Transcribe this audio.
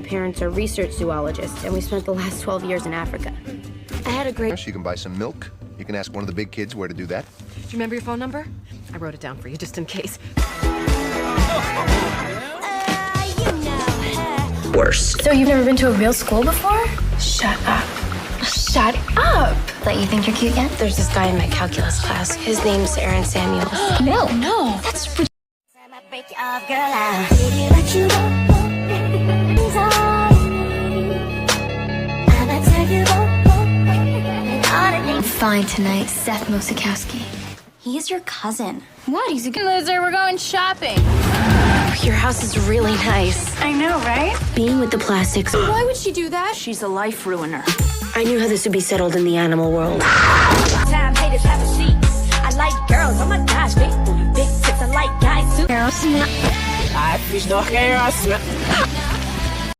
My parents are research zoologists, and we spent the last 12 years in Africa. I had a great... You can buy some milk. You can ask one of the big kids where to do that. Do you remember your phone number? I wrote it down for you just in case. Worst. So you've never been to a real school before? Shut up. Shut up! But you think you're cute yet? There's this guy in my calculus class. His name's Aaron Samuels. No. That's Fine tonight, Seth Mosikowski. He's your cousin. what? He's a good loser. We're going shopping. Your house is really nice. I know, right? Being with the plastics, Why would she do that? She's a life ruiner. I knew how this would be settled in the animal world. Time haters have a seat. I like girls, oh my gosh, big booty, big tits. I like guys too. Aerosmith. I fish nog geen